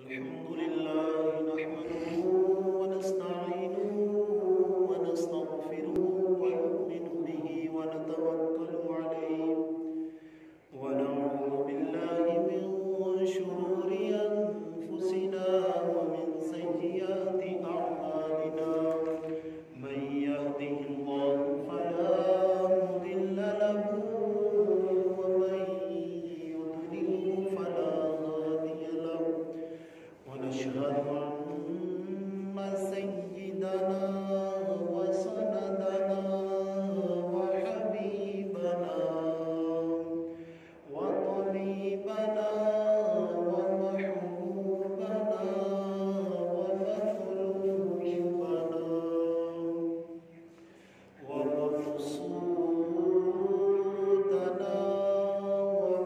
الحمد لله نحمده ونستعينه ونستغفره ونؤمن به ونتوكل عليه ونعوذ بالله من شرور أنفسنا ومن سيئات أعمالنا من يهده الله فلا مضل له ومن يضلل فلا هادي له ونشهد أن سيدنا وسندنا وحبيبنا وطبيبنا ومحبوبنا ومطلوبنا ومقصودنا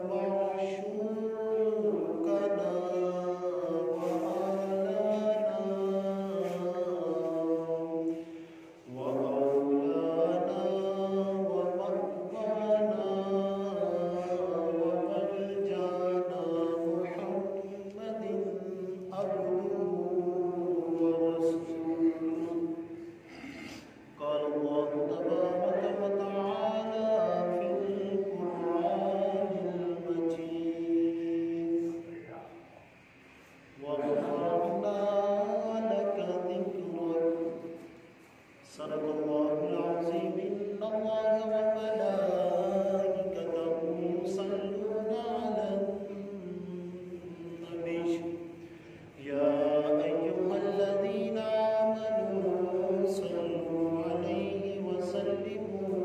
ومعشوقنا وآلنا ومولانا ومرضانا وملجانا محمد عبده ورسوله. قال الله تبارك وتعالى في القرآن المجيد ورفعنا لك ذكرك. صدق الله العظيم. إن الله وملائكته يصلون على النبي يا أيها الذين آمنوا صلوا عليه وسلموا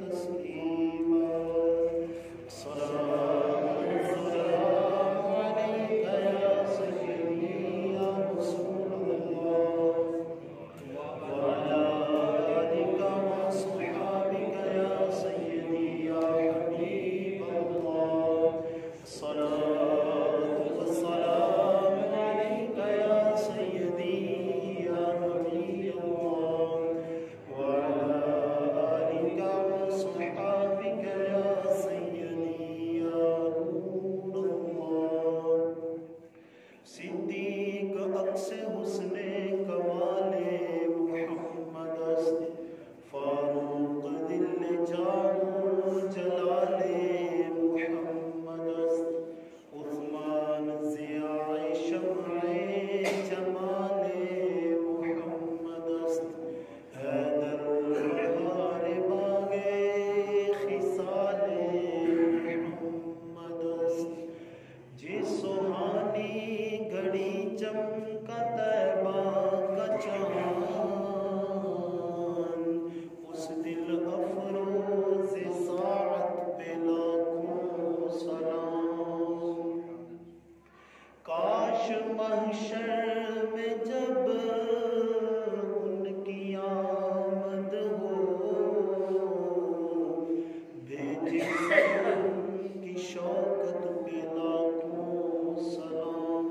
تسليما. صلاة والسلام عليك يا سيدي يا رسول الله وعلى آلك وصحابك يا سيدي يا حبيب الله. الصلاة والسلام عليك يا سيدي يا نبي الله وعلى آلك وصحابك يا سيدي يا نور الله. صدیق عکس حسن کمال محمد است، فاروق دل جان جلال محمد است، عثمان ضیاء شمع جمال محمد است، حیدر بہار باغ خصال محمد است. جی سہانی گھڑی چمکا طیبہ کا چاند، اس دل افروز ساعت پہ لاکھوں سلام. کاش محشر میں جب ان کی آمد ہو، بھیجے ان کی شوکت پہ لاکھوں سلام.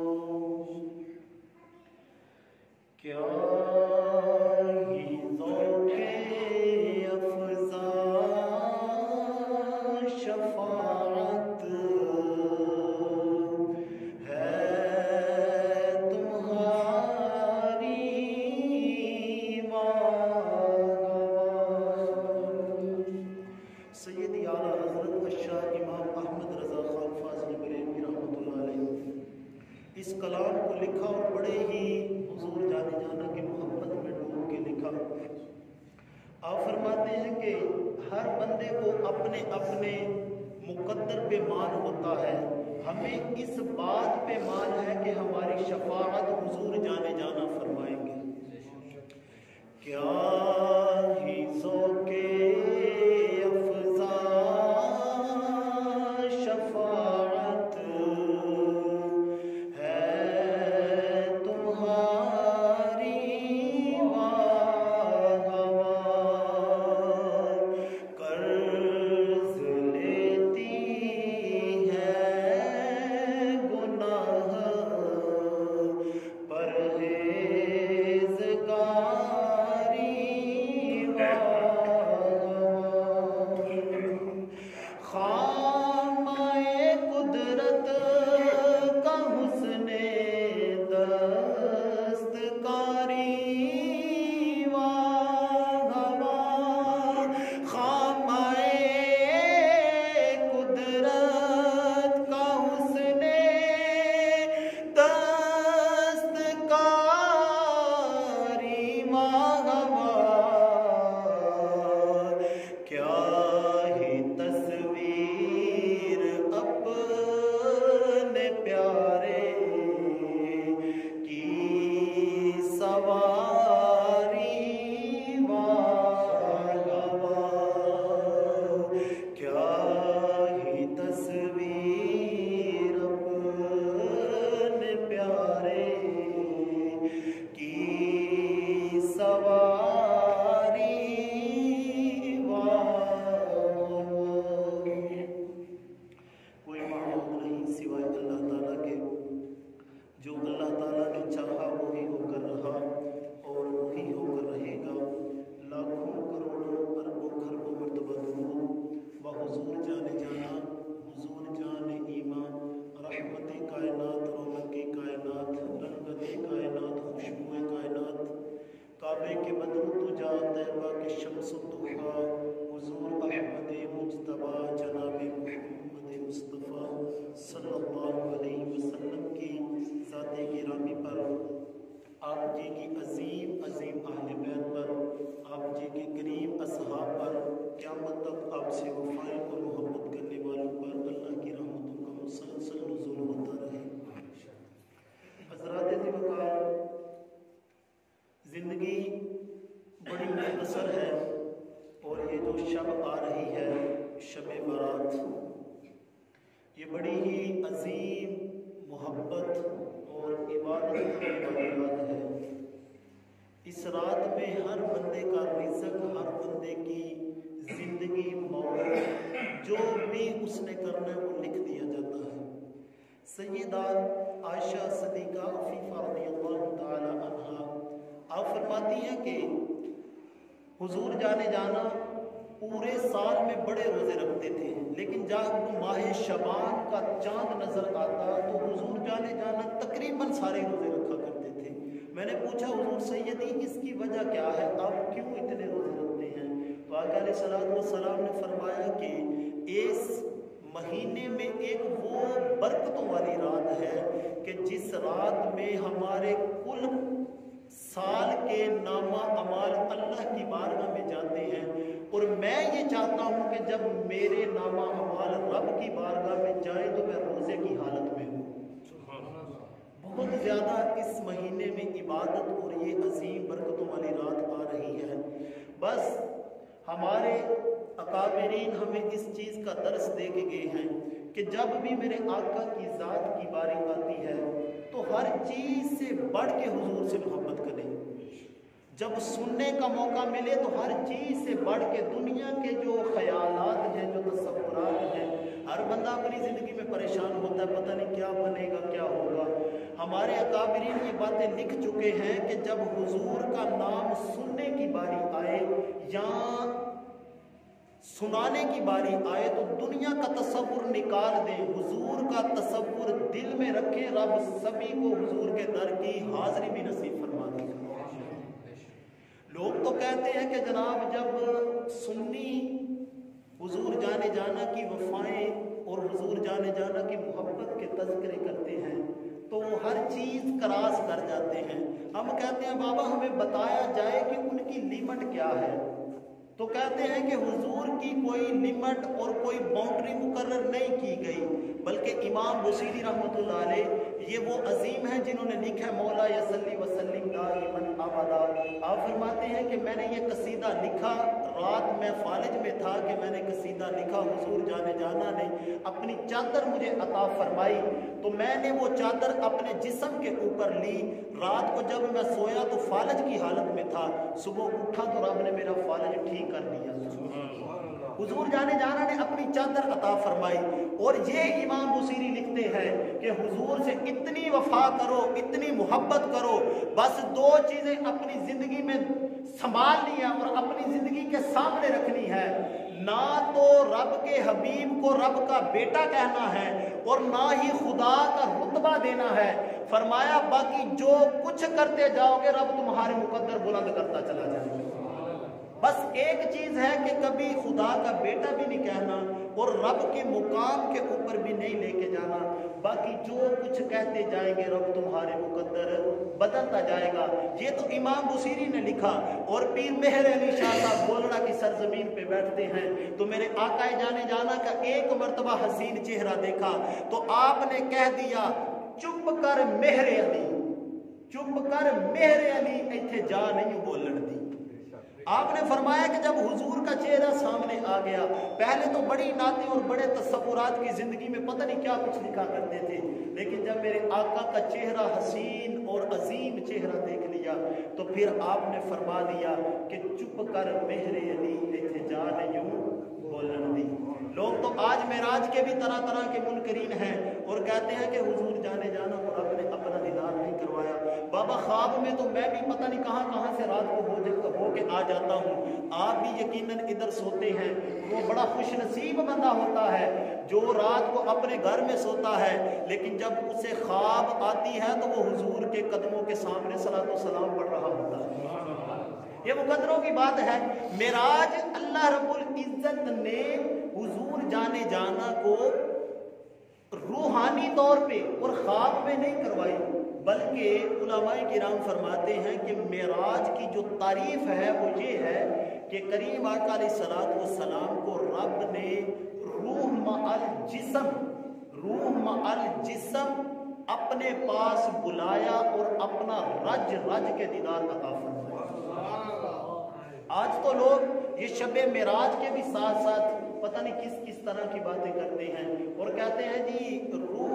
کیا ہی ذوق افزا شفاعت ہے تمہاری سیدی اعلیٰ حضرت الشاہ امام احمد رضا خان فاضل بریلوی رحمۃ اللہ علیہ اس کلام کو لکھا اور بڑے ہی حضور جانے جانا کی محبت میں ڈوب کے لکھا. آپ فرماتے ہیں کہ ہر بندے کو اپنے اپنے مقدر پہ مان ہوتا ہے. ہمیں اس بات پہ مان ہے کہ ہماری شفاعت حضور جانے جانا فرمائیں گے. کیا ہی ذوق افزا شفاعت ہے تمہاری قرض لیتی ہے گناہ सैयदा आयशा सदीका अफीफा रज़ियल्लाहु ताला अन्हा आप फरमाती हैं कि हुजूर जाने जाना पूरे साल में बड़े रोज़े रखते थे, लेकिन जब माह शबान का चांद नज़र आता तो हुजूर जाने जाना तकरीबन सारे रोज़े रखा करते थे। मैंने पूछा हुजूर सैयदी इसकी वजह क्या है, आप क्यों इतने रोज़े रखते हैं? तो आका अलैहिस्सलातु वस्सलाम ने फरमाया कि इस महीने में एक वो बरकतों वाली रात है कि जिस रात में हमारे कुल साल के नामा अमाल अल्लाह की बारगाह में जाते हैं, और मैं ये चाहता हूँ कि जब मेरे नामा अमाल रब की बारगाह में जाए तो मैं रोज़े की हालत में हूँ। बहुत ज़्यादा इस महीने में इबादत और ये अजीम बरकतों वाली रात आ रही है। बस हमारे अकाबरीन हमें इस चीज़ का दर्स दे के गए हैं कि जब भी मेरे आका की ज़ात की बारी आती है तो हर चीज़ से बढ़ के हुजूर से मोहब्बत करें। जब सुनने का मौका मिले तो हर चीज़ से बढ़ के दुनिया के जो ख्यालात हैं, जो तसव्वुरात हैं, हर बंदा अपनी ज़िंदगी में परेशान होता है, पता नहीं क्या बनेगा क्या होगा। हमारे अकाबरीन ये बातें लिख चुके हैं कि जब हुजूर का नाम सुनने की बारी आए या सुनाने की बारी आए तो दुनिया का तसव्वुर निकाल दें, हुजूर का तसव्वुर दिल में रखें। रब सभी को हुजूर के दर की हाज़िरी भी नसीब फरमा दे। लोग तो कहते हैं कि जनाब जब सुन्नी हुजूर जाने जाना की वफ़ाएं और हुजूर जाने जाना की मोहब्बत के तज़किरे करते हैं तो वो हर चीज़ करास कर जाते हैं। हम कहते हैं बाबा हमें बताया जाए कि उनकी लिमिट क्या है, तो कहते हैं कि हुजूर की कोई लिमिट और कोई बाउंड्री मुकर्रर नहीं की गई, बल्कि इमाम बुसीरी रहमतुल्लाह अलैह ये वो अजीम हैं जिन्होंने लिखा मौला यसल्ली वसल्लिम दाइमन अबदा। आप फरमाते हैं कि मैंने ये कसीदा लिखा, रात में फालिज में था कि मैंने कसीदा लिखा, हुजूर जाने जाना ने अपनी चादर मुझे अता फरमाई तो मैंने वो चादर अपने जिस्म के ऊपर ली। रात को जब मैं सोया तो फालिज की हालत में था, सुबह उठा तो रब ने मेरा फालिज ठीक कर दिया। हुजूर जाने जाना ने अपनी चादर अता फरमाई। और ये इमाम बुसीरी लिखते हैं कि हुजूर से इतनी वफा करो, इतनी मोहब्बत करो, बस दो चीजें अपनी जिंदगी में संभालनी है और अपनी जिंदगी के सामने रखनी है, ना तो रब के हबीब को रब का बेटा कहना है और ना ही खुदा का रुतबा देना है। फरमाया बाकी जो कुछ करते जाओगे रब तुम्हारे मुकद्दर बुलंद करता चला जाएगा। बस एक चीज है कि कभी खुदा का बेटा भी नहीं कहना और रब के मुकाम के ऊपर भी नहीं लेके जाना। बाकी जो कुछ कहते जाएंगे रब तुम्हारे मुकद्दर बदलता जाएगा। ये तो इमाम बुसीरी ने लिखा। और पीर मेहर अली शाह साहब गोलड़ा की सरजमीन पे बैठते हैं तो मेरे आकाए जाने जाना का एक मर्तबा हसीन चेहरा देखा तो आपने कह दिया चुप कर मेहर अली, चुप कर मेहर अली, इत्थे जा नहीं बोलन दी। आपने फरमाया कि जब हुजूर का चेहरा सामने आ गया, पहले तो बड़ी नातें और बड़े तसव्वुरात की जिंदगी में पता नहीं क्या कुछ लिखा करते थे, लेकिन जब मेरे आका का चेहरा हसीन और अजीम चेहरा देख लिया तो फिर आपने फरमा दिया कि चुप कर मेहरे अली, इत्थे जा नहीं बोलन दी। लोग तो आज मेराज के भी तरह तरह के मुनकरीन हैं और कहते हैं कि हुजूर जाने जाना और रब ने अपना दीदार नहीं करवाया। बाबा ख्वाब में तो मैं भी पता नहीं कहाँ कहाँ से रात को हो के आ जाता हूँ। आप भी यकीनन इधर सोते हैं। वो बड़ा खुशनसीब बंदा होता है जो रात को अपने घर में सोता है, लेकिन जब उसे ख्वाब आती है तो वो हुजूर के कदमों के सामने सलातो सलाम पढ़ रहा होता है। ये मुकद्दरों की बात है। मेराज अल्लाह रब्बुल इज्जत ने हुजूर जाने जाना को रूहानी तौर पे और ख्वाब में नहीं करवाई, बल्कि उलमाए किराम फरमाते हैं कि मेराज की जो तारीफ है वो ये है कि करीम आका अलैहिस्सलातु वस्सलाम को रब ने रूह मअल जिस्म अपने पास बुलाया और अपना रज रज के दीदार अता फरमाया। आज तो लोग ये शबे मेराज के भी साथ साथ पता नहीं किस किस तरह की बातें करते हैं और कहते हैं जी रूह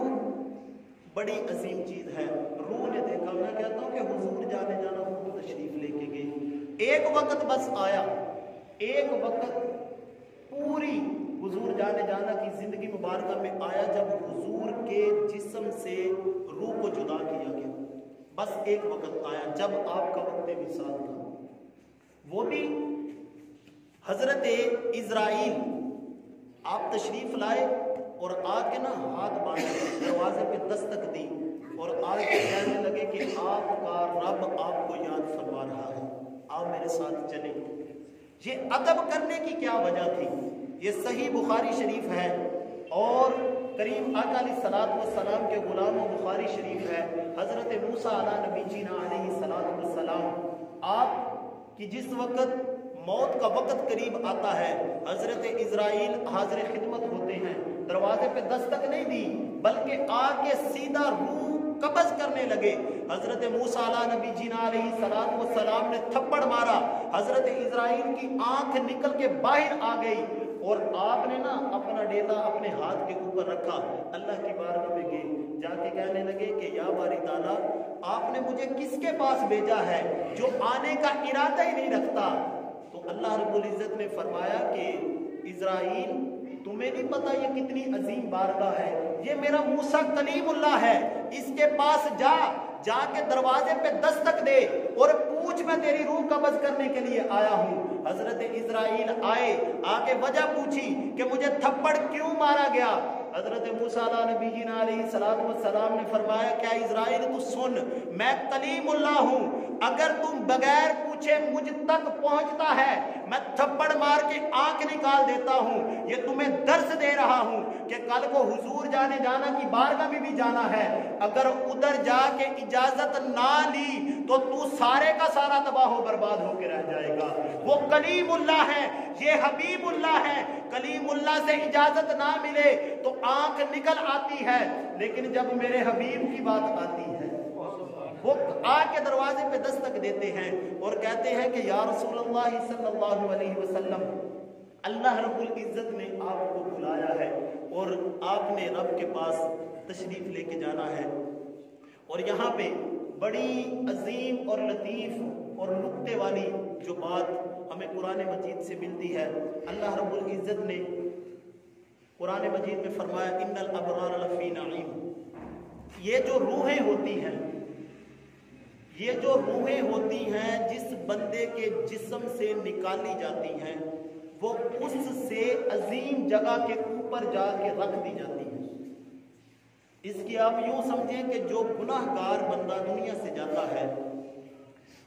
बड़ी अजीम चीज है, रूह ने देखा। मैं कहता हूँ कि हुजूर जाने जाना खुद तशरीफ लेके गए। एक वक्त बस आया, एक वक्त पूरी हुजूर जाने जाना की जिंदगी मुबारक में आया जब हुजूर के जिस्म से रूह को जुदा किया गया। बस एक वक्त आया जब आपका वक्त विसाल था, वो भी हजरत इजराइल आप तशरीफ लाए और आके ना हाथ बांधे, दरवाजे पे दस्तक दी और आके कहने लगे कि आपका रब आपको याद फरमा रहा है, आप मेरे साथ चले। ये अदब करने की क्या वजह थी? ये सही बुखारी शरीफ है और करीम आका अलैहिस्सलातु वस्सलाम के गुलाम बुखारी शरीफ है। हजरत मूसा अला नबी जीना अलैहिस्सलातु वस्सलाम आप कि जिस वक्त मौत का वक्त करीब आता है, हजरत इजराइल हाजिर खिदमत होते हैं, दरवाजे पे दस्तक नहीं दी बल्कि आके सीधा रूह कब्ज करने लगे। हजरत मूसा अला नबी जीना अलैहिस्सलातु वस्सलाम ने थप्पड़ मारा, हजरत इजराइल की आंख निकल के बाहर आ गई और आपने ना अपना डेला अपने हाथ के ऊपर रखा, अल्लाह की बारगाह में गए, जाके कहने लगे कि या बारी ताला आपने मुझे किसके पास भेजा है जो आने का इरादा ही नहीं रखता? तो अल्लाह रब्बुल इज्जत ने फरमाया कि इजराइल तुम्हें नहीं पता ये कितनी अजीम बारगाह है, ये मेरा मूसा कलीमुल्लाह है, इसके पास जाके दरवाजे पे दस्तक दे और पूछ, मैं तेरी रूह कब्ज करने के लिए आया हूँ। हजरत इजराइल आए, आके वजह पूछी कि मुझे थप्पड़ क्यों मारा गया। हजरत मूसा अला नबी जीना अलैहिस्सलातु वस्सलाम ने फरमाया, क्या इजराइल तू सुन, मैं कलीमुल्लाह हूँ, अगर तुम बगैर पूछे मुझ तक पहुंचता है मैं थप्पड़ मार के आंख निकाल देता हूँ। ये तुम्हें दर्स दे रहा हूँ कि कल को हुजूर जाने जाना की बारगाह में भी जाना है, अगर उधर जाके इजाजत ना ली तो तू सारे का सारा तबाह बर्बाद होकर रह जाएगा। वो कलीमुल्लाह है, ये हबीबुल्लाह है, कलीमुल्लाह से इजाजत ना मिले तो आंख निकल आती है, लेकिन जब मेरे हबीब की बात आती है वो आके दरवाजे पे दस्तक देते हैं और कहते हैं कि या रसूलुल्लाह सल्लल्लाहु अलैहि वसल्लम, अल्लाह रब्बुल इज्जत ने आपको बुलाया है और आपने रब के पास तशरीफ लेके जाना है। और यहाँ पे बड़ी अजीम और लतीफ और नुक्ते वाली जो बात हमें कुरान मजीद से मिलती है, अल्लाह रब्बुल इज्जत ने कुरान मजीद में फरमाया इन्नल अबरार लफी नईम। ये जो रूहें होती हैं, ये जो रूहें होती हैं जिस बंदे के जिस्म से निकाली जाती हैं वो उससे अजीम जगह के ऊपर जाके रख दी जाती है। इसकी आप यूं समझें कि जो गुनाहगार बंदा दुनिया से जाता है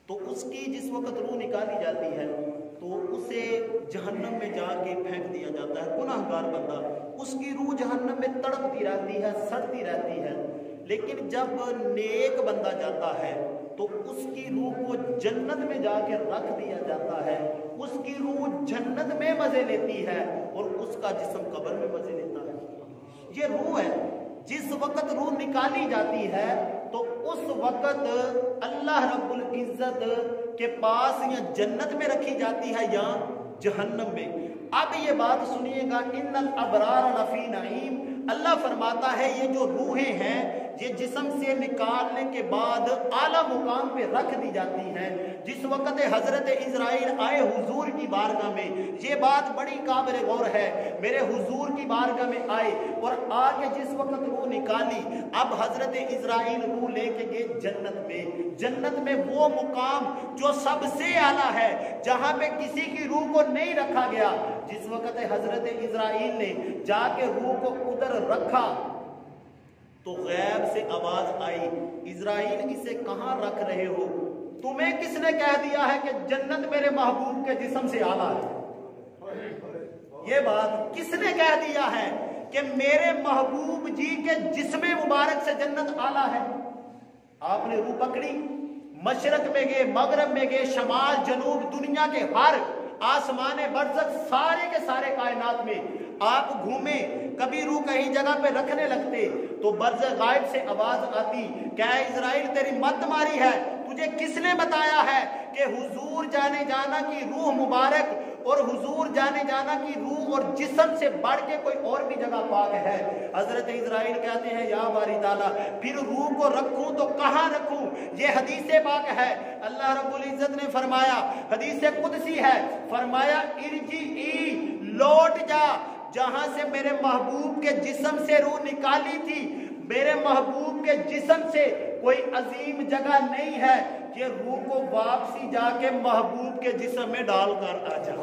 तो उसकी जिस वक्त रूह निकाली जाती है तो उसे जहन्नम में जाके फेंक दिया जाता है। गुनाहगार बंदा, उसकी रूह जहन्नम में तड़पती रहती है, सड़ती रहती है। लेकिन जब नेक बंदा जाता है तो उसकी रूह को जन्नत में जाके रख दिया जाता है, उसकी रूह जन्नत में मजे लेती है और उसका जिस्म कब्र में मजे लेता है। ये रूह है, जिस वक्त रूह निकाली जाती है तो उस वक्त अल्लाह रब्बुल इज्जत के पास या जन्नत में रखी जाती है या जहन्नम में। अब ये बात सुनिएगा, इन्नल अबरार लफी नईम, अल्लाह फरमाता है ये जो रूहें हैं ये जिस्म से निकालने के बाद आला मुकाम पे रख दी जाती हैं। जिस वक्त हजरत इजराइल आए हुजूर की बारगाह में, ये बात बड़ी काबिल गौर है, मेरे हुजूर की बारगाह में आए और आके जिस वक्त रूह निकाली, अब हजरत इजराइल रूह लेके गए जन्नत में। जन्नत में वो मुकाम जो सबसे आला है, जहां पे किसी की रूह को नहीं रखा गया। जिस वक्त हजरत इजराइल ने जाके रूह को उधर रखा तो गैब से आवाज आई, इजराइल इसे कहां रख रहे हो? तुम्हें किसने कह दिया है कि जन्नत मेरे महबूब के जिस्म से आला है? ये बात किसने कह दिया है कि मेरे महबूब जी के जिस्म मुबारक से जन्नत आला है? आपने रूह पकड़ी, मशरक में गए, मगरब में गए, शमाल जनूब, दुनिया के हर आसमाने बरज़ख सारे के सारे कायनात में आप घूमे, कभी रूह कहीं जगह पे रखने लगते तो बरज़ख गायब से आवाज आती, क्या इजराइल तेरी मत मारी है? तुझे किसने बताया है कि हुजूर जाने जाना की रूह मुबारक और हुजूर जाने जाना की रूह और जिस्म से बढ़ के कोई और भी जगह पाक है? हजरत इजराइल कहते हैं या बारी ताला, फिर रूह को रखूं तो कहां रखूं? ये हदीस पाक है, अल्लाह रब्बुल इज्जत ने फरमाया, हदीस कुदसी है, फरमाया इरजी, लौट जा, जहां से मेरे महबूब के जिस्म से रूह निकाली थी, मेरे महबूब के जिस्म से कोई अजीम जगह नहीं है कि रूह को वापसी जाके महबूब के जिस्म में डालकर आ जा,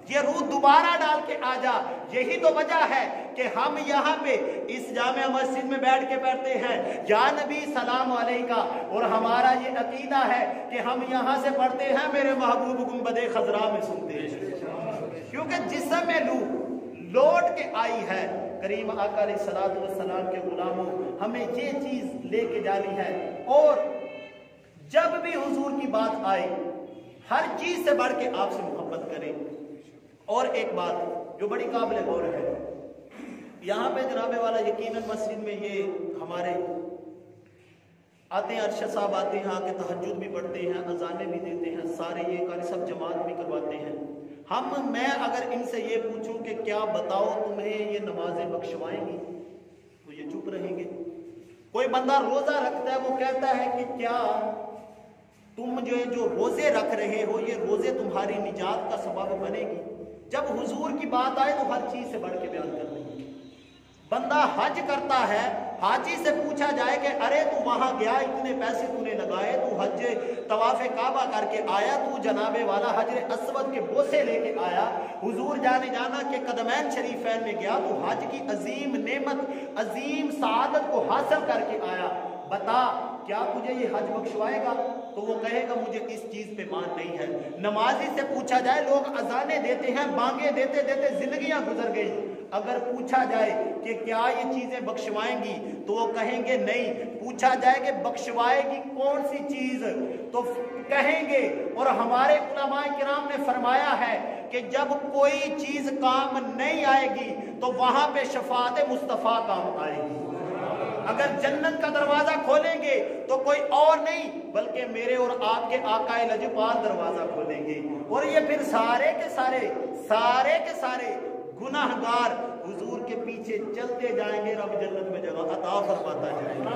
ये रूह दोबारा डाल के आ जा। यही तो वजह है कि हम यहाँ पे इस जामे मस्जिद में बैठ के पढ़ते हैं या नबी सलाम अलैका, और हमारा ये अकीदा है कि हम यहाँ से पढ़ते हैं मेरे महबूब गुंबदे खजरा में सुनते हैं, क्योंकि जिस्म में रूह लौट के आई है। करीम आका अलैहिस्सलातु वस्सलाम के गुलामों, हमें ये चीज लेके जानी है, और जब भी हुजूर की बात आए हर चीज से बढ़ के आपसे मोहब्बत करें। और एक बात जो बड़ी काबिल गौर है, यहाँ पे जनाबे वाला यकीनन मस्जिद में ये हमारे आते हैं, अरशद साहब आते हैं, आके तहज्जुद भी पढ़ते हैं, अजाने भी देते हैं, सारे ये कारी सब जमात भी करवाते हैं। मैं अगर इनसे ये पूछूं कि क्या बताओ तुम्हें ये नमाजें बख्शवाएंगी, तो ये चुप रहेंगे। कोई बंदा रोजा रखता है, वो कहता है कि क्या तुम जो रोजे रख रहे हो ये रोजे तुम्हारी निजात का सबब बनेगी। जब हुजूर की बात आए तो हर चीज से बढ़ के बयान कर देंगे। बंदा हज करता है, हाजी से पूछा जाए कि अरे तू वहां गया, इतने पैसे तूने लगाए, तू हज तवाफे काबा करके आया, तू जनाबे वाला हजरे अस्वद के बोसे लेके आया, हुजूर जाने जाना के कदमैन शरीफैन में गया, तू हज की अजीम नेमत अजीम सआदत को हासिल करके आया, बता क्या तुझे ये हज बख्शवाएगा? तो वो कहेगा मुझे इस चीज पे मान नहीं है। नमाजी से पूछा जाए, लोग अजाने देते हैं, बांगे देते देते जिंदगियां गुजर गई, अगर पूछा जाए कि क्या ये चीजें बख्शवाएंगी तो वो कहेंगे नहीं। पूछा जाए कि बख्शवाएगी कौन सी चीज, तो कहेंगे, और हमारे उलमाए किराम ने फरमाया है कि जब कोई चीज काम नहीं आएगी तो वहां पे शफाअत मुस्तफा काम आएगी। अगर जन्नत का दरवाजा खोलेंगे तो कोई और नहीं बल्कि मेरे और आपके आकाए लजपाल दरवाजा खोलेंगे, और ये फिर सारे के सारे गुनाहगार हुजूर के पीछे चलते जाएंगे, रब जन्नत में जगह अता फरमाता जाएगा।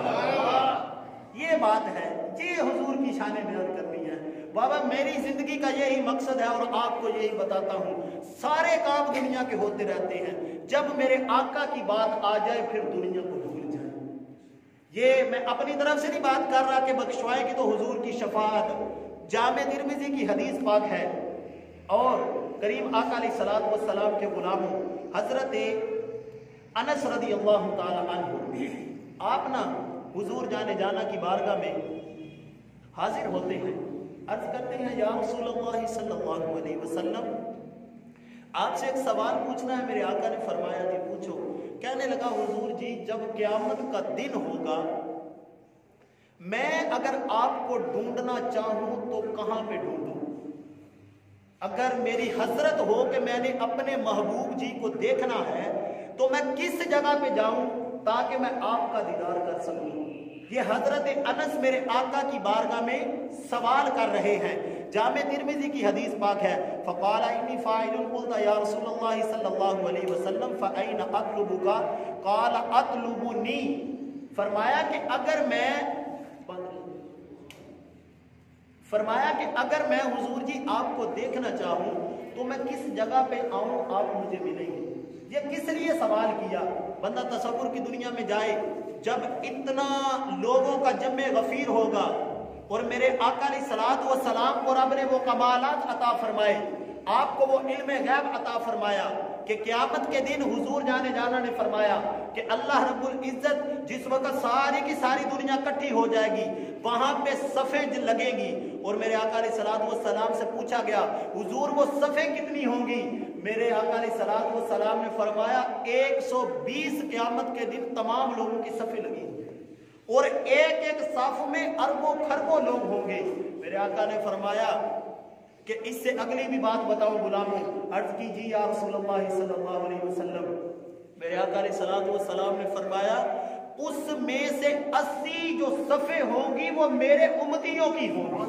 ये बात है, ये हुजूर की शान बयान करनी है। बाबा मेरी जिंदगी का यही मकसद है और आपको यही बताता हूँ। सारे काम दुनिया के होते रहते हैं, जब मेरे आका की बात आ जाए फिर दुनिया को भूल जाए। ये मैं अपनी तरफ से नहीं बात कर रहा कि बख्शवाएगी तो हुजूर की शफाअत। जामे तिर्मिज़ी की हदीस पाक है, और करीम आका अलैहिस्सलातु वस्सलाम के गुलामों हजरत अनस रज़ियल्लाहु ताला अन्हु, आप ना हुजूर जाने जाना की बारगाह में हाजिर होते हैं, अर्ज करते हैं या रसूलुल्लाह सल्लल्लाहु अलैहि वसल्लम, आपसे एक सवाल पूछना है। मेरे आका ने फरमाया जी पूछो। कहने लगा हुजूर जी जब क़यामत का दिन होगा, मैं अगर आपको ढूंढना चाहूं तो कहां पे ढूंढूं? अगर मेरी हसरत हो कि मैंने अपने महबूब जी को देखना है तो मैं किस जगह पे जाऊं ताकि मैं आपका दीदार कर सकूं? ये हजरत अनस मेरे आका की बारगाह में सवाल कर रहे हैं। जामे तिर्मिज़ी की हदीस पाक है, फ़क़ाल इन्नी फ़ाइलुन क़ुल्त या रसूलल्लाह सल्लल्लाहु अलैहि वसल्लम फ़अैन अत्लुबुका क़ाल अत्लुबुनी। फरमाया कि अगर मैं हुजूर जी आपको देखना चाहूं तो मैं किस जगह पे आऊं आप मुझे मिलेंगे? ये किस लिए सवाल किया? बंदा तसव्वुर की दुनिया में जाए, जब इतना लोगों का जम्मे गफीर होगा और मेरे आका अलैहिस्सलातु वस्सलाम को रब ने वो कमालात अता फरमाए, आपको वो इल्म गैब अता फरमाया कि क़यामत के दिन हुजूर जाने जाना ने फरमाया कि अल्लाह रब्बुल इज्जत जिस वक्त सारी की सारी दुनिया इकट्ठी हो जाएगी, वहां पे सफ़े लगेगी, और मेरे आका अलैहिस्सलातु वस्सलाम से पूछा गया हुजूर वो सफ़े कितनी होंगी? मेरे आका अलैहिस्सलातु वस्सलाम ने फरमाया 120 क़यामत के दिन तमाम लोगों की सफ़े लगी और एक एक साफ में अरबों खरबों लोग होंगे। मेरे आका ने फरमाया कि इससे अगली भी बात बताओ गुलामों। अर्ज कीजिए या रसूलुल्लाह सल्लल्लाहु अलैहि वसल्लम, मेरे आका अलैहिस्सलातु वस्सलाम ने फरमाया उसमें से 80 जो सफ़े होंगी वो मेरे उम्मतियों की होंगी।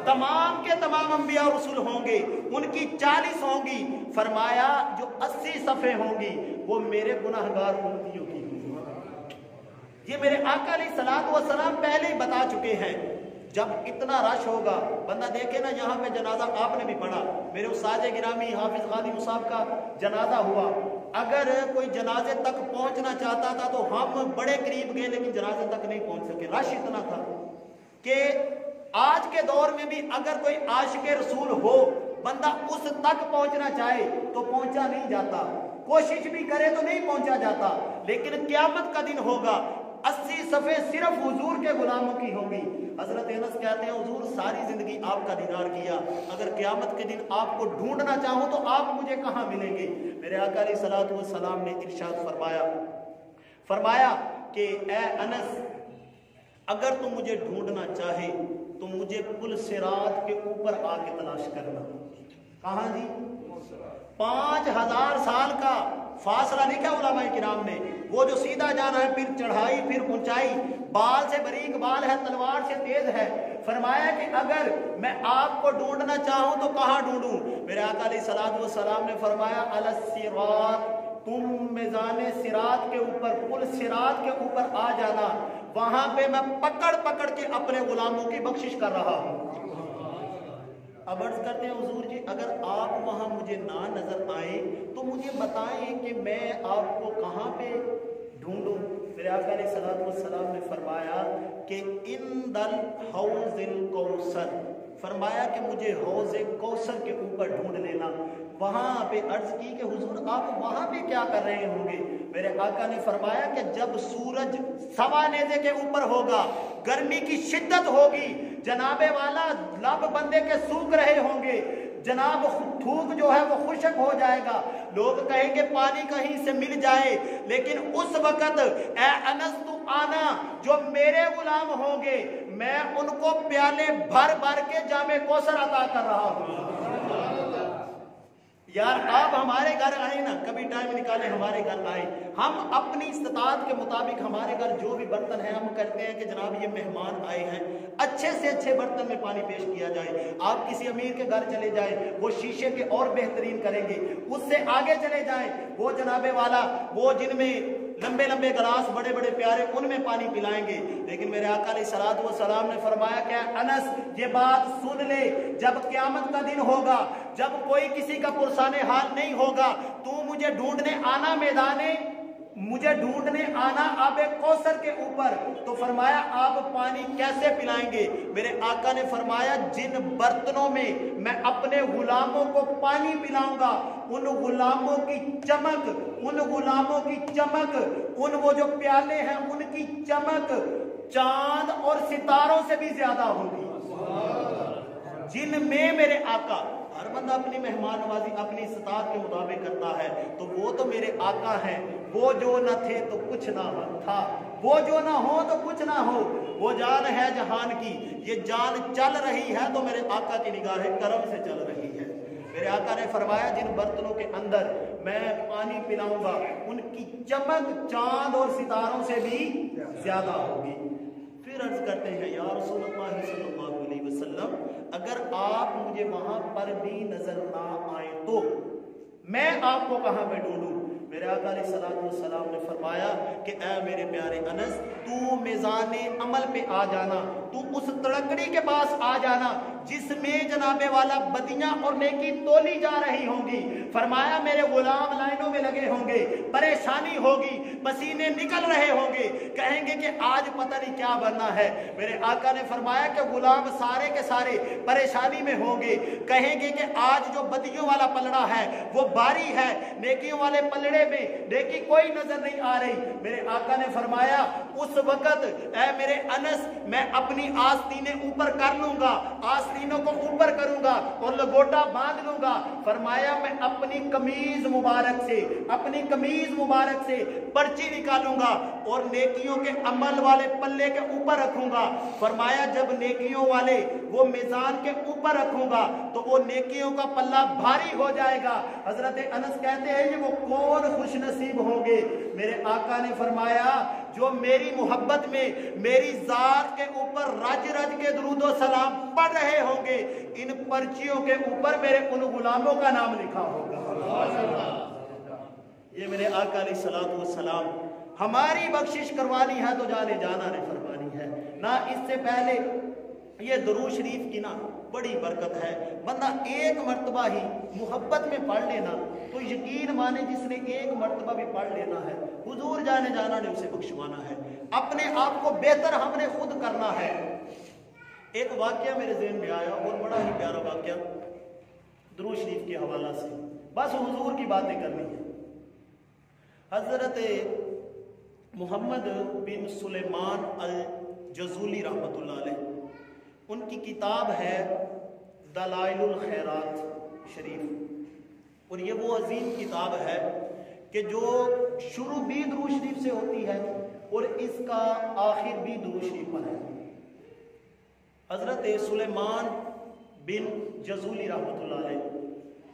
तमाम के तमाम अंबिया और रसूल होंगे, उनकी 40 होंगी। फरमाया जो 80 सफ़े होंगी वो मेरे गुनाहगार उम्मतियों की होंगी। ये मेरे आका अलैहिस्सलातु वस्सलाम पहले ही बता चुके हैं। जब इतना रश होगा, बंदा देखे ना, यहाँ पे जनाजा आपने भी पढ़ा, मेरे उस्ताद गिरामी हाफिज गालिब साहब का जनाजा हुआ, अगर कोई जनाजे तक पहुंचना चाहता था तो हम बड़े करीब गए लेकिन जनाजे तक नहीं पहुंच सके। रश इतना था कि आज के दौर में भी अगर कोई आशिक़े रसूल हो, बंदा उस तक पहुंचना चाहे तो पहुंचा नहीं जाता, कोशिश भी करे तो नहीं पहुंचा जाता। लेकिन क़यामत का दिन होगा, 80 सफ़े सिर्फ हुजूर के गुलामों की होंगी। हजरत अनस कहते हैं हुजूर सारी जिंदगी आपका दीदार किया, अगर क़यामत के दिन आपको ढूंढना चाहूं तो आप मुझे कहां मिलेंगे? मेरे आका अलैहिस्सलातु वस्सलाम ने इरशाद फरमाया कि ए अनस, अगर तुम मुझे ढूंढना चाहे तो मुझे पुल सिरात के ऊपर आके तलाश करना। कहां जी? 5000 साल का फासला लिखा उलमाए किराम ने, वो जो सीधा जाना है, फिर चढ़ाई, फिर ऊंचाई, बाल से बारीक बाल है, तलवार से तेज है। फरमाया कि अगर मैं आपको ढूंढना चाहूं तो कहां ढूंढूं? मेरे आका अलैहिस्सलातु वस्सलाम ने फरमाया अलस सिरात, तुम मिज़ाने सिरात के ऊपर, पुल सिरात के ऊपर आ जाना, वहां पे मैं पकड़ पकड़ के अपने गुलामों की बख्शिश कर रहा हूं। अब अर्ज करते हैं हुजूर जी, अगर आप वहां मुझे ना नजर आए तो मुझे बताएं कि मैं आपको कहां पे ढूंढूं? मेरे आका अलैहिस्सलातु वस्सलाम ने फरमाया कि इंदल हौज़िल कौसर, फरमाया कि मुझे हौज़े कौसर के ऊपर ढूंढ लेना। वहां पे अर्ज की कि हुजूर आप वहां पे क्या कर रहे होंगे? मेरे आका ने फरमाया कि जब सूरज सवा नेज़े के ऊपर होगा, गर्मी की शिद्दत होगी, जनाबे वाला लब बंदे के सूख रहे होंगे, जनाब थूक जो है वो खुशक हो जाएगा, लोग कहेंगे पानी कहीं से मिल जाए, लेकिन उस वक्त ए अनस तू आना, जो मेरे गुलाम होंगे मैं उनको प्याले भर भर के जामे कौसर अता कर रहा हूं। यार आप हमारे घर आए ना, कभी टाइम निकाले हमारे घर आए, हम अपनी इस्तात के मुताबिक हमारे घर जो भी बर्तन है हम करते हैं कि जनाब ये मेहमान आए हैं, अच्छे से अच्छे बर्तन में पानी पेश किया जाए। आप किसी अमीर के घर चले जाए, वो शीशे के और बेहतरीन करेंगे, उससे आगे चले जाए, वो जनाबे वाला वो जिनमें लंबे लंबे गिलास बड़े बड़े प्यारे, उनमें पानी पिलाएंगे। लेकिन मेरे आका अलैहिस्सलातु वस्सलाम ने फरमाया क्या अनस ये बात सुन ले, जब क़यामत का दिन होगा, जब कोई किसी का पुरसाने हाल नहीं होगा, तू मुझे ढूंढने आना मैदाने, मुझे ढूंढने आना आबे कौसर के ऊपर। तो फरमाया आप पानी कैसे पिलाएंगे? मेरे आका ने फरमाया जिन बर्तनों में मैं अपने गुलामों को पानी पिलाऊंगा, उन गुलामों की चमक, उन गुलामों की चमक, उन वो जो प्याले हैं उनकी चमक चांद और सितारों से भी ज्यादा होगी। जिनमें मेरे आका, हर बंदा अपनी मेहमान नवाजी अपनी इस्तात के मुताबिक करता है, तो वो तो मेरे आका हैं, वो जो न थे तो कुछ ना था, वो जो ना हो तो कुछ ना हो, वो जान है जहान की, ये जान चल रही है तो मेरे आका की निगाह करम से चल रही है। मेरे आका ने फरमाया जिन बर्तनों के अंदर मैं पानी पिलाऊंगा उनकी चमक चांद और सितारों से भी ज्यादा होगी। फिर अर्ज करते हैं या रसूलुल्लाह सल्लल्लाहु अलैहि वसल्लम, अगर आप मुझे वहां पर भी नजर ना आए तो मैं आपको कहां पे ढूंढूं? मेरे आका अलैहिस्सलातु वस्सलाम ने फरमाया कि ऐ मेरे प्यारे अनस, तू मिज़ाने अमल पे आ जाना, तू उस तड़कड़ी के पास आ जाना जिसमें जनाबे वाला बदियां और नेकी तोली जा रही होंगी। फरमाया मेरे गुलाम लाइनों में लगे होंगे, परेशानी होगी, पसीने निकल रहे होंगे, कहेंगे कि आज पता नहीं क्या बनना है। मेरे आका ने फरमाया कि गुलाम सारे के सारे परेशानी में होंगे, कहेंगे कि आज जो बदियों वाला पलड़ा है वो बारी है, नेकियों वाले पलड़े में नेकी कोई नजर नहीं आ रही। मेरे आका ने फरमाया उस वक्त ऐ मेरे अनस मैं अपनी आस्तीनें ऊपर कर लूंगा, आस्तीनों को ऊपर करूंगा और लंगोटा बांध लूंगा। फरमाया मैं अपनी कमीज मुबारक से, अपनी कमीज मुबारक से पर्ची निकालूंगा और नेकियों के अमल वाले पल्ले के ऊपर रखूंगा। फरमाया जब नेकियों वाले वो मीज़ान के ऊपर रखूंगा तो वो नेकियों का पल्ला भारी हो जाएगा। हजरत अनस कहते हैं ये वो कौन खुश नसीब होंगे? मेरे आका ने फरमाया जो मेरी मोहब्बत में मेरी जात के ऊपर रज रज के दुरूदो सलाम पढ़ रहे होंगे, इन पर्चियों के ऊपर मेरे उन गुलामों का नाम लिखा होगा। ये मेरे आका अलैहिस्सलातु वस्सलाम हमारी बख्शिश करवानी है तो जाने जाना ने फरमानी है ना, इससे पहले ये दरूद शरीफ की ना बड़ी बरकत है। बंदा एक मरतबा ही मोहब्बत में पढ़ लेना तो यकीन माने जिसने एक मरतबा भी पढ़ लेना है हुजूर जाने जाना ने उसे बख्शवाना है। अपने आप को बेहतर हमने खुद करना है। एक वाकया मेरे ज़हन में आया और बड़ा ही प्यारा वाकया दरूद शरीफ के हवाला से, बस हुजूर की बातें करनी है। हज़रत मोहम्मद बिन सुलेमान अल जज़ूली रहमतुल्लाह अलैह, उनकी किताब है दलाइलुल खैरात शरीफ, और ये वो अजीम किताब है कि जो शुरू भी दरूद शरीफ से होती है और इसका आखिर भी दरूद शरीफ पर है। हज़रत सुलेमान बिन जज़ूली रहमतुल्लाह अलैह,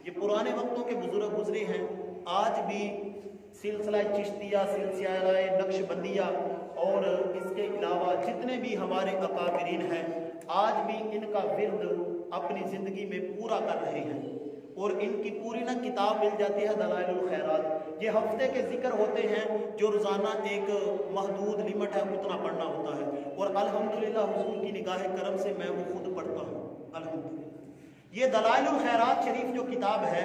ये पुराने वक्तों के बुजुर्ग गुजरे हैं। आज भी सिलसिला चिश्तिया, सिलसिला नक्शबंदिया और इसके अलावा जितने भी हमारे अकाबिरीन हैं आज भी इनका विर्द अपनी ज़िंदगी में पूरा कर रहे हैं। और इनकी पूरी ना किताब मिल जाती है दलाइलुल खैरात। ये हफ्ते के जिक्र होते हैं जो रोज़ाना एक महदूद लिमिट है उतना पढ़ना होता है, और अल्हम्दुलिल्लाह हुजूर की निगाह करम से मैं वो खुद पढ़ता हूँ अल्हम्दुलिल्लाह। ये दलाइलुल खैरात शरीफ जो किताब है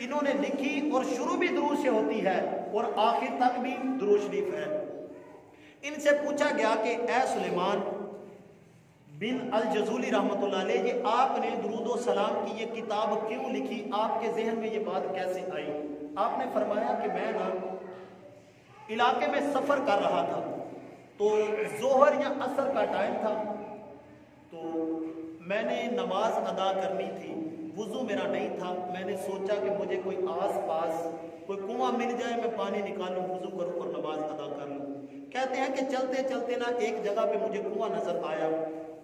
इन्होंने लिखी और शुरू भी दुरूद से होती है और आखिर तक भी दुरूद शरीफ है। इनसे पूछा गया कि ए सुलेमान बिन अल जज़ूली रहमतुल्लाह अलैह, ये आपने दुरूद व सलाम की ये किताब क्यों लिखी, आपके जहन में ये बात कैसे आई? आपने फरमाया कि मैं ना इलाके में सफ़र कर रहा था तो जोहर या असर का टाइम था, तो मैंने नमाज अदा करनी थी, वुज़ू मेरा नहीं था। मैंने सोचा कि मुझे कोई आस पास कोई कुआं मिल जाए, मैं पानी निकालूं, वुज़ू करूं और नमाज अदा कर लूं। कहते हैं कि चलते चलते ना एक जगह पे मुझे कुआं नज़र आया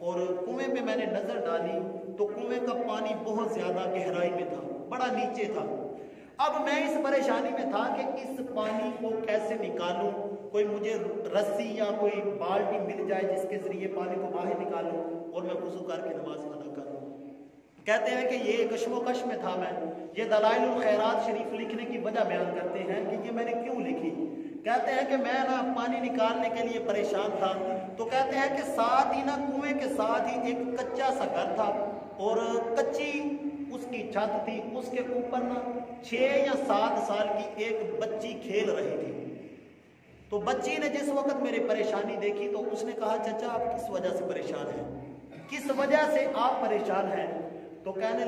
और कुएं पे मैंने नज़र डाली तो कुएं का पानी बहुत ज़्यादा गहराई में था, बड़ा नीचे था। अब मैं इस परेशानी में था कि इस पानी को कैसे निकालूं, कोई मुझे रस्सी या कोई बाल्टी मिल जाए जिसके ज़रिए पानी को बाहर निकालूं और मैं वुज़ू करके नमाज अदा करूं। कहते हैं कि ये कश्मोकश में था मैं। ये दलाइलुल खैरात शरीफ लिखने की वजह बयान करते हैं कि ये मैंने क्यों लिखी। कहते हैं कि मैं ना पानी निकालने के लिए परेशान था, तो कहते हैं कि साथ ही ना कुएं के साथ ही एक कच्चा सा घर था और कच्ची उसकी छत थी, उसके ऊपर ना 6 या 7 साल की एक बच्ची खेल रही थी। तो बच्ची ने जिस वक्त मेरी परेशानी देखी तो उसने कहा, चाचा आप किस वजह से परेशान हैं, किस वजह से आप परेशान हैं? तो कहने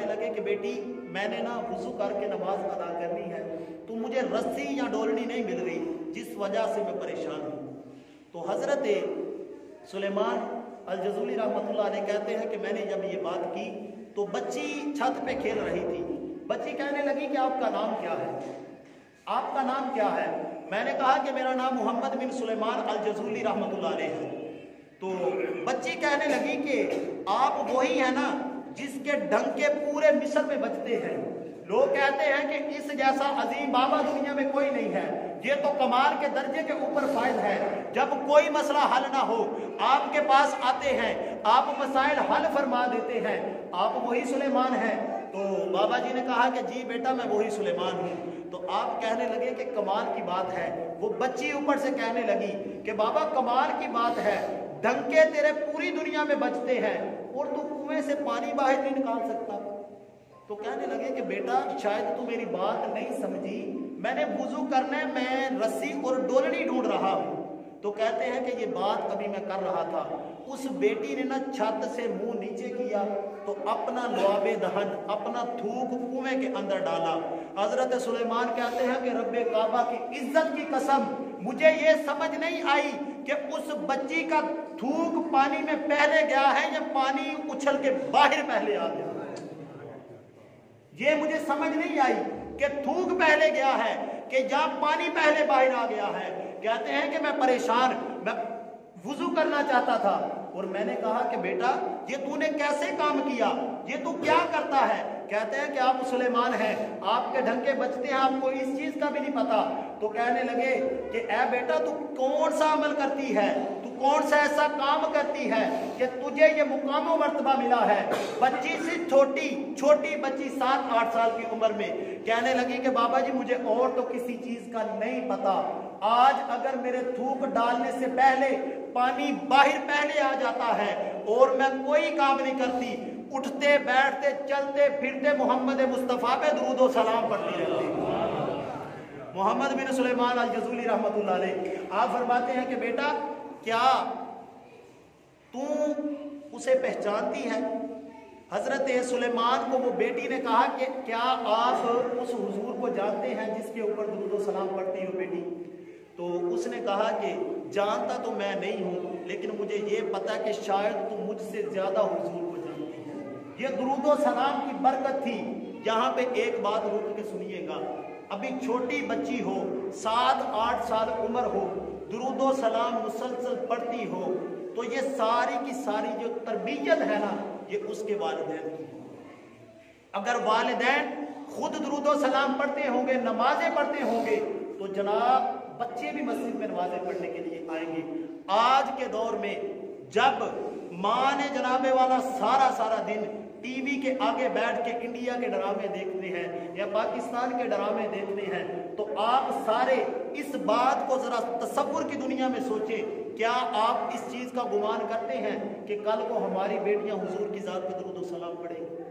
लगे कि बेटी मैंने ना वुज़ू करके नमाज अदा करनी है तो मुझे रस्सी या डोलनी नहीं मिल रही जिस वजह से मैं परेशान हूँ। तो हज़रत सुलेमान अल जज़ूली रहमतुल्लाह अलैह कहते हैं कि मैंने जब ये बात की तो बच्ची छत पे खेल रही थी। बच्ची कहने लगी कि आपका नाम क्या है, आपका नाम क्या है? मैंने कहा कि मेरा नाम मोहम्मद बिन सुलेमान अल जज़ूली रहमतुल्लाह अलैह है। तो बच्ची कहने लगी कि आप वही है ना जिसके डंके पूरे मिस्र में बजते हैं। लोग कहते हैं कि इस जैसा अजीम बाबा दुनिया में कोई नहीं है। ये तो कमाल के दर्जे के ऊपर फायद है। जब कोई मसला हल ना हो आपके पास आते हैं, आप मसाइल हल फरमा देते हैं, आप वही सुलेमान हैं। तो बाबा जी ने कहा कि जी बेटा मैं वही सुलेमान हूँ। तो आप कहने लगे कि कमाल की बात है। वो बच्ची ऊपर से कहने लगी कि बाबा कमाल की बात है, डंके तेरे पूरी दुनिया में बजते हैं और तू कुएं से पानी बाहर नहीं निकाल सकता। तो कहने लगे कि बेटा शायद तू मेरी बात नहीं समझी, मैंने वुज़ू करने में रस्सी और डोलनी ढूंढ रहा हूँ। तो कहते हैं कि ये बात अभी मैं कर रहा था, उस बेटी ने ना छत से मुंह नीचे किया तो अपना लुआबे दहन, अपना थूक कुएं के अंदर डाला। हजरत सुलेमान कहते हैं कि रब्बे काबा की इज्जत की कसम मुझे ये समझ नहीं आई कि उस बच्ची का थूक पानी में पहले गया है या पानी उछल के बाहर पहले आ गया। ये मुझे समझ नहीं आई कि थूक पहले गया है कि या पानी पहले बाहर आ गया है। कहते हैं कि मैं परेशान, मैं वुज़ू करना चाहता था और मैंने कहा कि बेटा ये तूने कैसे काम किया, ये तू क्या करता है? कहते हैं कि आप सुलेमान हैं, आपके ढंके बचते हैं, आपको इस चीज का भी नहीं पता। तो कहने लगे कि ए बेटा तू कौन सा अमल करती है, तू कौन सा ऐसा काम करती है कि तुझे ये मुकाम व मर्तबा मिला है। बच्ची से छोटी बच्ची 7-8 साल की उम्र में कहने लगी कि बाबा जी मुझे और तो किसी चीज का नहीं पता, آج اگر میرے تھوک ڈالنے سے پہلے پانی باہر پہلے آ جاتا ہے اور میں کوئی کام نہیں کرتی، اٹھتے بیٹھتے چلتے پھرتے محمد مصطفیٰ پہ درود و سلام پڑھتی رہتی۔ محمد بن سلیمان الجزولی رحمۃ اللہ علیہ آپ فرماتے ہیں کہ بیٹا کیا تو اسے پہچانتی ہے؟ حضرت سلیمان کو وہ بیٹی نے کہا کہ کیا آپ اس حضور کو جانتے ہیں جس کے اوپر درود و سلام پڑھتی ہو بیٹی؟ تو اس نے کہا کہ جانتا تو میں نہیں ہوں، لیکن مجھے یہ پتا کہ شاید تم مجھ سے زیادہ حضور کو جانتی ہے۔ یہ درود و سلام کی برکت تھی۔ یہاں پہ ایک بات رک کے سنیے گا، ابھی چھوٹی بچی ہو، 7-8 سال عمر ہو، درود و سلام مسلسل پڑھتی ہو، تو یہ ساری کی ساری جو تربیت ہے نا، یہ اس کے والدین کی ہے۔ اگر والدین خود درود و سلام پڑھتے ہوں گے، نمازیں پڑھتے ہوں گے، تو جناب بچے بھی مسجد میں نمازیں پڑھنے کے لیے آئیں گے۔ آج کے دور میں جب ماں نے جناب والا سارا دن ٹی وی کے آگے بیٹھ کے انڈیا کے ڈرامے دیکھتے ہیں یا پاکستان کے ڈرامے دیکھتے ہیں، تو آپ سارے اس بات کو ذرا تصور کی دنیا میں سوچیں، کیا آپ اس چیز کا گمان کرتے ہیں کہ کل کو ہماری بیٹیاں حضور کی ذات پہ درود و سلام پڑھیں گی؟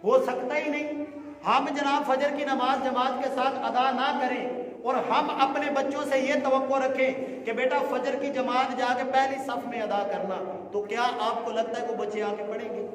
ہو سکتا ہی نہیں۔ ہم جناب فجر کی نماز جماعت کے ساتھ ادا نہ کریں اور ہم اپنے بچوں سے یہ توقع رکھیں کہ بیٹا فجر کی جماعت جا کے پہلی صف میں ادا کرنا، تو کیا آپ کو لگتا ہے کہ وہ بچے آ کے پڑھیں گے؟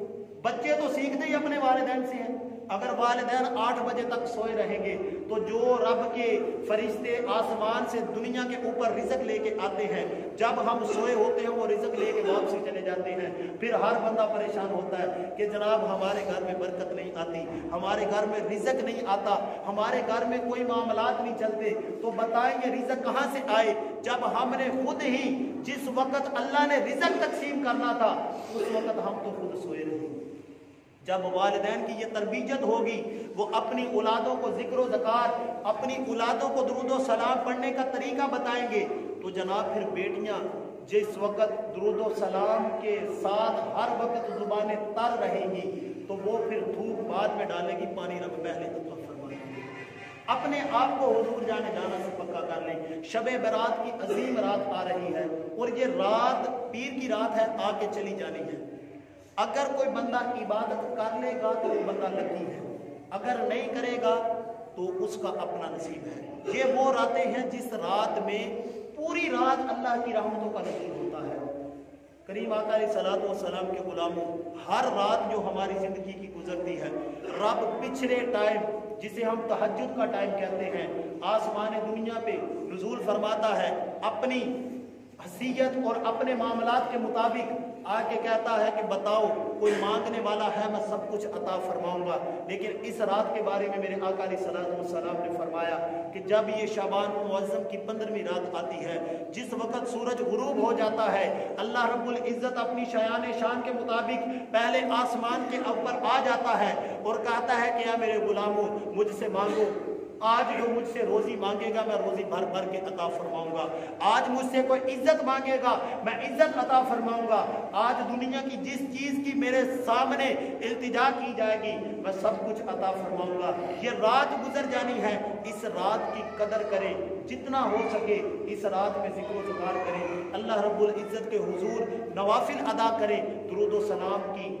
بچے تو سیکھتے ہی اپنے والدین سے ہیں۔ اگر والدین 8 بجے تک سوئے رہیں گے تو جو رب کے فرشتے آسمان سے دنیا کے اوپر رزق لے کے آتے ہیں، جب ہم سوئے ہوتے ہیں وہ رزق لے کے واپسی چلے جاتے ہیں۔ پھر ہر بندہ پریشان ہوتا ہے کہ جناب ہمارے گھر میں برکت نہیں آتی، ہمارے گھر میں رزق نہیں آتا، ہمارے گھر میں کوئی معاملات نہیں چلتے۔ تو بتائیں یہ رزق کہاں سے آئے جب ہم نے خود ہی جس وقت اللہ نے رزق تقسیم کرنا تھا اس وقت ہم تو خود سوئے رہے۔ جب والدین کی یہ تربیت ہوگی، وہ اپنی اولادوں کو ذکر و ذکار، اپنی اولادوں کو درود و سلام پڑھنے کا طریقہ بتائیں گے، تو جناب پھر بیٹیاں جس وقت درود و سلام کے ساتھ ہر وقت زبانیں تر رہیں گی، تو وہ پھر دھوپ بعد میں ڈالے گی، پانی رب پہلے عطا فرمائے گی۔ اپنے آپ کو حضور جانے جانا سے پکا کر لیں۔ شب برات کی عظیم رات آ رہی ہے اور یہ رات پیر کی رات ہے، آ کے چلی جانی ہے۔ اگر کوئی بندہ عبادت کر لے گا تو وہ بندہ لکی ہے، اگر نہیں کرے گا تو اس کا اپنا نصیب ہے۔ یہ وہ راتیں ہیں جس رات میں پوری رات اللہ کی رحمتوں کا نصیب ہوتا ہے۔ کریم آقا علیہ الصلوۃ والسلام کے غلاموں، ہر رات جو ہماری زندگی کی گزرتی ہے، رب پچھلے ٹائم جسے ہم تہجد کا ٹائم کہتے ہیں، آسمان دنیا پہ نزول فرماتا ہے، اپنی حیثیت اور اپنے معاملات کے مطابق آ کے کہتا ہے کہ بتاؤ کوئی مانگنے والا ہے، میں سب کچھ عطا فرماؤں گا۔ لیکن اس رات کے بارے میں میرے آقا علیہ الصلوۃ والسلام نے فرمایا کہ جب یہ شعبان المعظم کی 15ویں رات آتی ہے، جس وقت سورج غروب ہو جاتا ہے، اللہ رب العزت اپنی شایان شان کے مطابق پہلے آسمان کے اوپر آ جاتا ہے اور کہتا ہے کہ اے میرے غلاموں مجھ سے مانگو، آج جو مجھ سے روزی مانگے گا میں روزی بھر بھر کے عطا فرماؤں گا، آج مجھ سے کوئی عزت مانگے گا میں عزت عطا فرماؤں گا، آج دنیا کی جس چیز کی میرے سامنے التجا کی جائے گی میں سب کچھ عطا فرماؤں گا۔ یہ رات گزر جانی ہے، اس رات کی قدر کریں، جتنا ہو سکے اس رات میں ذکر و ذکار کریں، اللہ رب العزت کے حضور نوافل ادا کریں، درود و سلام کی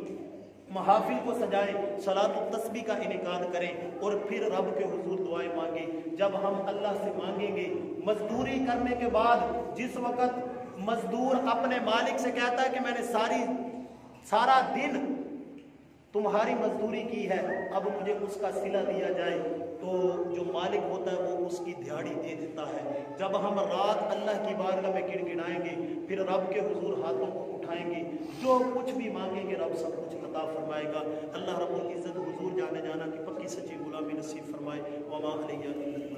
محافل کو سجائیں، صلاۃ التسبیح کا انعقاد کریں اور پھر رب کے حضور دعائیں مانگیں۔ جب ہم اللہ سے مانگیں گے، مزدوری کرنے کے بعد جس وقت مزدور اپنے مالک سے کہتا ہے کہ میں نے سارا دن تمہاری مزدوری کی ہے، اب مجھے اس کا صلہ دیا جائے، تو جو مالک ہوتا ہے وہ اس کی دھیاڑی دے دیتا ہے۔ جب ہم رات اللہ کی بارگاہ میں گڑ گڑائیں گے، پھر رب کے حضور ہاتھوں کو اٹھائیں گے، جو کچھ بھی مانگیں گے رب سب کچھ عطا فرمائے گا۔ اللہ رب العزت حضور جانے جانا کی پکی سچی غلامی نصیب فرمائے۔ وما علیہ